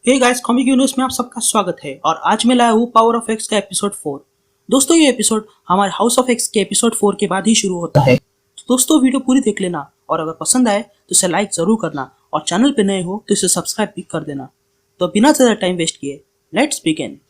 Hey guys, comic news में आप सबका स्वागत है और आज मैं लाया हूँ पावर ऑफ एक्स का एपिसोड 4। दोस्तों ये एपिसोड हमारे हाउस ऑफ एक्स के एपिसोड 4 के बाद ही शुरू होता है। तो दोस्तों वीडियो पूरी देख लेना और अगर पसंद आए तो इसे लाइक जरूर करना और चैनल पे नए हो तो इसे सब्सक्राइब भी कर देना। तो बिना ज्यादा टाइम वेस्ट किए लेट्स बिगिन।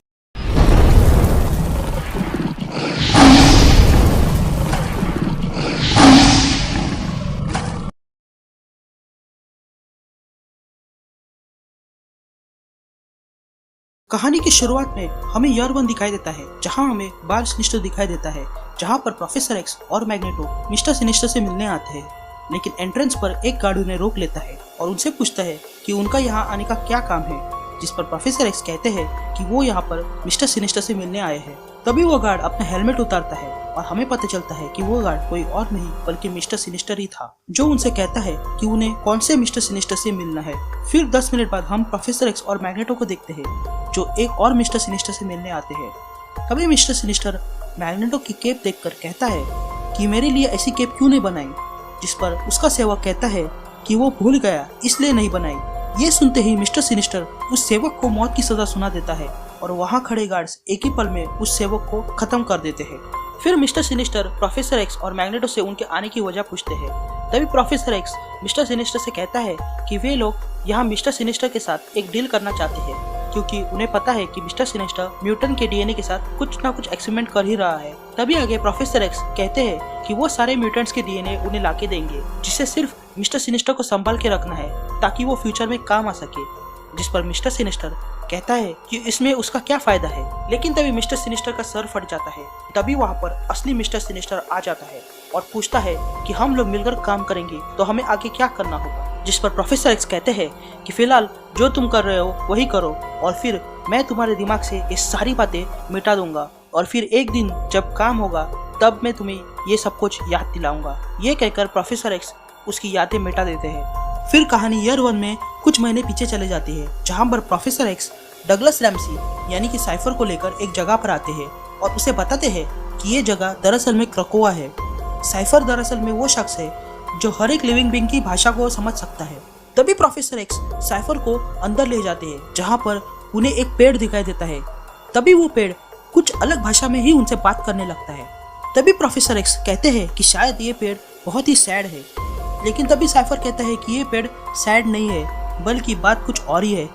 कहानी की शुरुआत में हमें ईयर 1 दिखाई देता है, जहां हमें बाल सिनिस्टर दिखाई देता है, जहां पर प्रोफेसर एक्स और मैग्नेटो मिस्टर सिनिस्टर से मिलने आते हैं। लेकिन एंट्रेंस पर एक गार्ड उन्हें रोक लेता है और उनसे पूछता है कि उनका यहाँ आने का क्या काम है, जिस पर प्रोफेसर एक्स कहते हैं कि वो यहाँ पर मिस्टर सिनिस्टर से मिलने आए हैं। तभी वो गार्ड अपना हेलमेट उतारता है और हमें पता चलता है कि वो गार्ड कोई और नहीं बल्कि मिस्टर सिनिस्टर ही था, जो उनसे कहता है कि उन्हें कौन से मिस्टर सिनिस्टर से मिलना है। फिर 10 मिनट बाद हम प्रोफेसर एक्स और मैग्नेटो को देखते हैं, जो एक और मिस्टर सिनिस्टर से मिलने आते हैं। तभी मिस्टर सिनिस्टर मैग्नेटो की केप देखकर कहता है कि मेरे लिए ऐसी केप क्यों नहीं बनाई, जिस पर उसका सेवक कहता है कि वो भूल गया इसलिए नहीं बनाई। ये सुनते ही मिस्टर सिनिस्टर उस सेवक को मौत की सजा सुना देता है और वहाँ खड़े गार्ड्स एक ही पल में उस सेवक को खत्म कर देते हैं। फिर मिस्टर सिनिस्टर प्रोफेसर एक्स और मैग्नेटो से उनके आने की वजह पूछते हैं। तभी प्रोफेसर एक्स मिस्टर सिनिस्टर से कहता है कि वे लोग यहाँ मिस्टर सिनिस्टर के साथ एक डील करना चाहते हैं, क्योंकि उन्हें पता है कि मिस्टर सिनिस्टर म्यूटेंट के डीएनए के साथ कुछ ना कुछ एक्सपेरिमेंट कर ही रहा है। तभी आगे प्रोफेसर एक्स कहते हैं कि वो सारे म्यूटेंट्स के डीएनए उन्हें लाके देंगे, जिसे सिर्फ मिस्टर सिनिस्टर को संभाल के रखना है ताकि वो फ्यूचर में काम आ सके। जिस पर मिस्टर सिनिस्टर कहता है कि इसमें उसका क्या फायदा है। लेकिन तभी मिस्टर सिनिस्टर का सर फट जाता है। तभी वहाँ पर असली मिस्टर सिनिस्टर आ जाता है और पूछता है कि हम लोग मिलकर काम करेंगे तो हमें आगे क्या करना होगा। जिस पर प्रोफेसर एक्स कहते हैं कि फिलहाल जो तुम कर रहे हो वही करो और फिर मैं तुम्हारे दिमाग से ये सारी बातें मिटा दूंगा और फिर एक दिन जब काम होगा तब मैं तुम्हें ये सब कुछ याद दिलाऊंगा। ये कहकर प्रोफेसर एक्स उसकी यादें मिटा देते हैं। फिर कहानी ईयर 1 में कुछ महीने पीछे चले जाती है, जहां पर प्रोफेसर एक्स डगलस रैमसी यानी कि साइफर को लेकर एक जगह पर आते हैं और उसे बताते हैं कि ये जगह दरअसल में क्रकोआ है। साइफर दरअसल में वो शख्स है जो हर एक लिविंग बीइंग की भाषा को समझ सकता है। तभी प्रोफेसर एक्स साइफर को अंदर ले जाते हैं, जहाँ पर उन्हें एक पेड़ दिखाई देता है। तभी वो पेड़ कुछ अलग भाषा में ही उनसे बात करने लगता है। तभी प्रोफेसर एक्स कहते हैं कि शायद ये पेड़ बहुत ही सैड है, लेकिन तभी साइफर कहता है कि ये पेड़ सैड नहीं है बल्कि बात कुछ और ही है।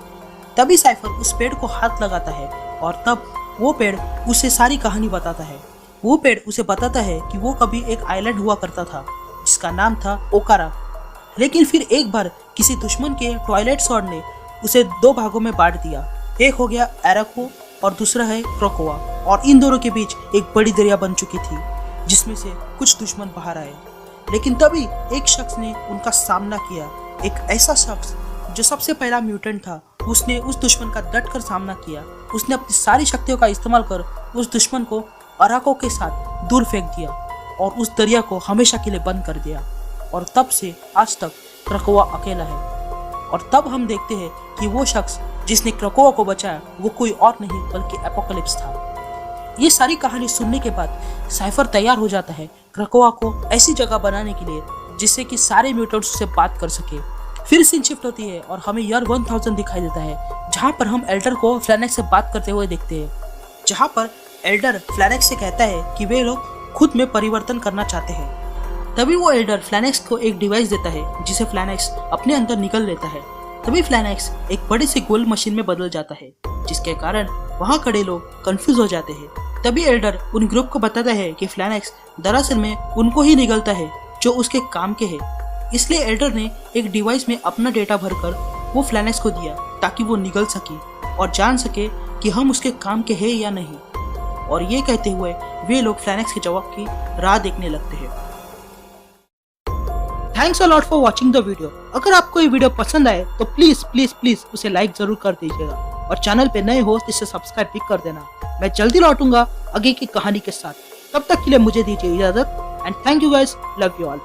तभी साइफर उस पेड़ को हाथ लगाता है और तब वो पेड़ उसे सारी कहानी बताता है। वो पेड़ उसे बताता है कि वो कभी एक आइलैंड हुआ करता था जिसका नाम था ओकारा, लेकिन फिर एक बार किसी दुश्मन के टॉयलेट सॉर्ड ने उसे 2 भागों में बांट दिया। एक हो गया एराको और दूसरा है क्रकोआ, और इन दोनों के बीच एक बड़ी दरिया बन चुकी थी जिसमें से कुछ दुश्मन बाहर आए। लेकिन तभी एक शख्स ने उनका सामना किया, एक ऐसा शख्स जो सबसे पहला म्यूटेंट था। उसने उस दुश्मन का डटकर सामना किया। उसने अपनी सारी शक्तियों का इस्तेमाल कर उस दुश्मन को अराको के साथ दूर फेंक दिया और उस दरिया को हमेशा के लिए बंद कर दिया। और तब से आज तक क्रकोआ अकेला है। और तब हम देखते हैं कि वो शख्स जिसने क्रकोआ को बचाया वो कोई और नहीं बल्कि एपोकलिप्स था। ये सारी कहानी सुनने के बाद साइफर तैयार हो जाता है क्रकोआ को ऐसी जगह बनाने के लिए जिससे कि सारे म्यूटेंट्स से बात कर सके। फिर सीन शिफ्ट होती है और हमें ईयर 1000 दिखाई देता है, जहाँ पर हम एल्डर को फ्लैनेक्स से बात करते हुए देखते हैं। जहाँ पर एल्डर फ्लैनेक्स से कहता है कि वे लोग खुद में परिवर्तन करना चाहते हैं। तभी वो एल्डर फ्लैनेक्स को एक डिवाइस देता है जिसे फ्लैनेक्स अपने अंदर निकल लेता है। तभी फ्लैनेक्स एक बड़ी सी गोल्ड मशीन में बदल जाता है, जिसके कारण वहाँ खड़े लोग कंफ्यूज हो जाते हैं। तभी एल्डर उन ग्रुप को बताता है कि फ्लैनेक्स दरअसल में उनको ही निगलता है जो उसके काम के है। इसलिए एल्डर ने एक डिवाइस में अपना डेटा भरकर वो फ्लैनेक्स को दिया ताकि वो निगल सके और जान सके कि हम उसके काम के हैं या नहीं। और ये कहते हुए वे लोग फ्लैनेक्स के जवाब की राह देखने लगते हैं। Thanks a lot for watching the video. अगर आपको ये वीडियो पसंद आए तो प्लीज प्लीज प्लीज उसे लाइक जरूर कर दीजिएगा और चैनल पे नए हो तो इसे सब्सक्राइब भी कर देना। मैं जल्दी लौटूंगा आगे की कहानी के साथ। तब तक के लिए मुझे दीजिए इजाजत and thank you guys, love you all.